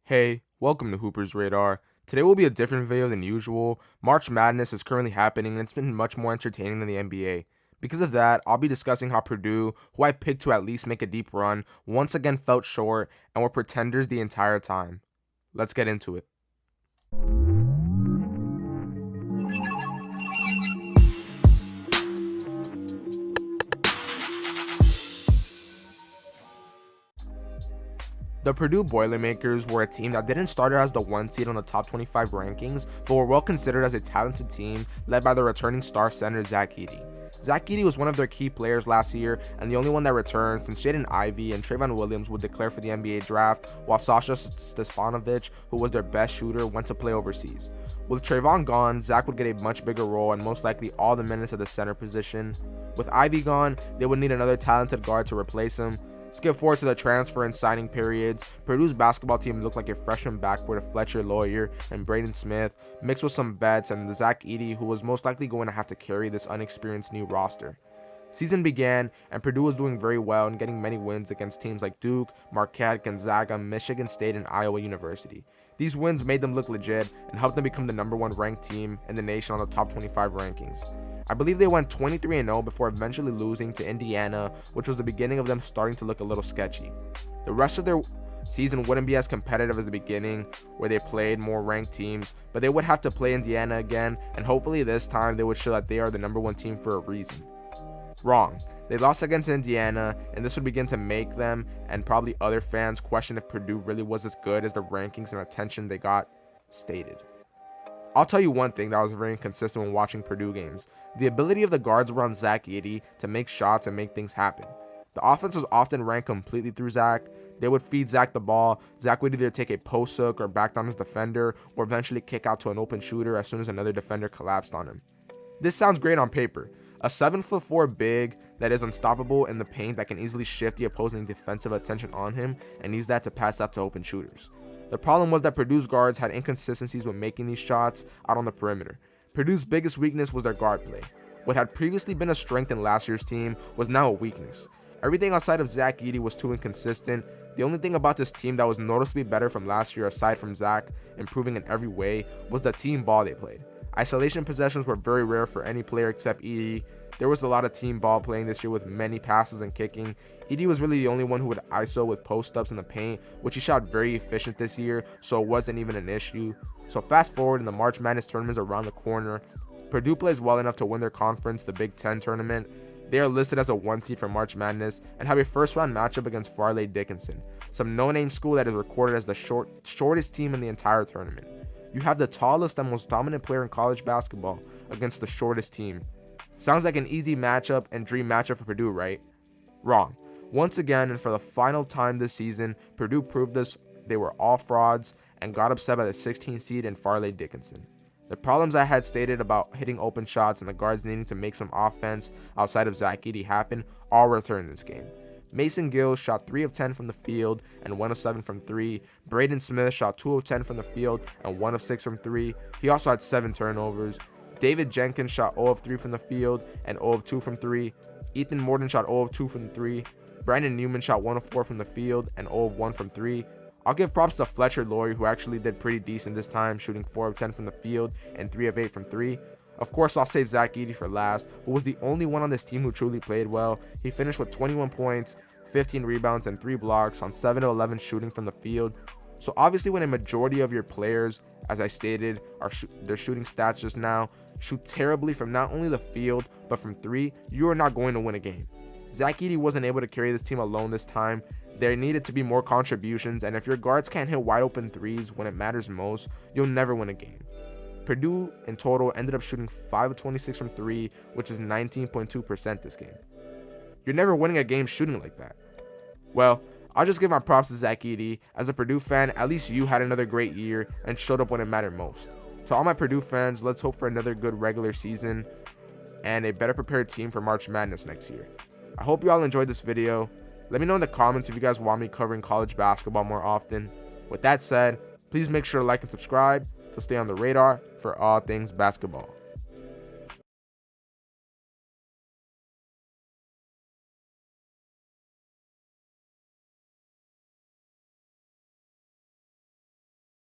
Hey, welcome to Hooper's Radar. Today will be a different video than usual. March Madness is currently happening and it's been much more entertaining than the NBA. Because of that, I'll be discussing how Purdue, who I picked to at least make a deep run, once again felt short and were pretenders the entire time. Let's get into it. The Purdue Boilermakers were a team that didn't start as the 1 seed on the top 25 rankings, but were well considered as a talented team led by the returning star center Zach Edey. Zach Edey was one of their key players last year and the only one that returned since Jaden Ivey and Trayvon Williams would declare for the NBA draft, while Sasha Stefanovic, who was their best shooter, went to play overseas. With Trayvon gone, Zach would get a much bigger role and most likely all the minutes at the center position. With Ivey gone, they would need another talented guard to replace him. Skip forward to the transfer and signing periods. Purdue's basketball team looked like a freshman backcourt of Fletcher Loyer and Braden Smith, mixed with some vets and the Zach Edey, who was most likely going to have to carry this unexperienced new roster. Season began, and Purdue was doing very well and getting many wins against teams like Duke, Marquette, Gonzaga, Michigan State, and Iowa University. These wins made them look legit and helped them become the #1 ranked team in the nation on the top 25 rankings. I believe they went 23-0 before eventually losing to Indiana, which was the beginning of them starting to look a little sketchy. The rest of their season wouldn't be as competitive as the beginning, where they played more ranked teams, but they would have to play Indiana again, and hopefully this time they would show that they are the #1 team for a reason. Wrong. They lost again to Indiana, and this would begin to make them, and probably other fans, question if Purdue really was as good as the rankings and attention they got stated. I'll tell you one thing that was very inconsistent when watching Purdue games. The ability of the guards around Zach Edey to make shots and make things happen. The offense was often ran completely through Zach. They would feed Zach the ball. Zach would either take a post hook or back down his defender, or eventually kick out to an open shooter as soon as another defender collapsed on him. This sounds great on paper. A 7'4" big that is unstoppable in the paint that can easily shift the opposing defensive attention on him and use that to pass out to open shooters. The problem was that Purdue's guards had inconsistencies when making these shots out on the perimeter. Purdue's biggest weakness was their guard play. What had previously been a strength in last year's team was now a weakness. Everything outside of Zach Edey was too inconsistent. The only thing about this team that was noticeably better from last year, aside from Zach improving in every way, was the team ball they played. Isolation possessions were very rare for any player except Edey. There was a lot of team ball playing this year with many passes and kicking. Edey was really the only one who would ISO with post-ups in the paint, which he shot very efficient this year, so it wasn't even an issue. So fast forward and the March Madness tournament is around the corner. Purdue plays well enough to win their conference, the Big Ten tournament. They are listed as a 1 seed for March Madness and have a first-round matchup against Farley Dickinson, some no-name school that is recorded as the shortest team in the entire tournament. You have the tallest and most dominant player in college basketball against the shortest team. Sounds like an easy matchup and dream matchup for Purdue, right? Wrong. Once again, and for the final time this season, Purdue proved this. They were all frauds and got upset by the 16th seed in Farley Dickinson. The problems I had stated about hitting open shots and the guards needing to make some offense outside of Zach Edey happen all returned this game. Mason Gill shot 3 of 10 from the field and 1 of 7 from 3. Braden Smith shot 2 of 10 from the field and 1 of 6 from 3. He also had 7 turnovers. David Jenkins shot 0 of 3 from the field and 0 of 2 from 3. Ethan Morton shot 0 of 2 from 3. Brandon Newman shot 1 of 4 from the field and 0 of 1 from 3. I'll give props to Fletcher Loyer, who actually did pretty decent this time, shooting 4 of 10 from the field and 3 of 8 from 3. Of course, I'll save Zach Edey for last, who was the only one on this team who truly played well. He finished with 21 points, 15 rebounds, and 3 blocks on 7 of 11 shooting from the field. So obviously when a majority of your players, as I stated, are their shooting stats just now, shoot terribly from not only the field, but from 3, you are not going to win a game. Zach Edey wasn't able to carry this team alone this time. There needed to be more contributions, and if your guards can't hit wide open threes when it matters most, you'll never win a game. Purdue in total ended up shooting 5 of 26 from 3, which is 19.2% this game. You're never winning a game shooting like that. Well, I'll just give my props to Zach Edey. As a Purdue fan, at least you had another great year and showed up when it mattered most. To all my Purdue fans, let's hope for another good regular season and a better prepared team for March Madness next year. I hope you all enjoyed this video. Let me know in the comments if you guys want me covering college basketball more often. With that said, please make sure to like and subscribe to stay on the radar for all things basketball.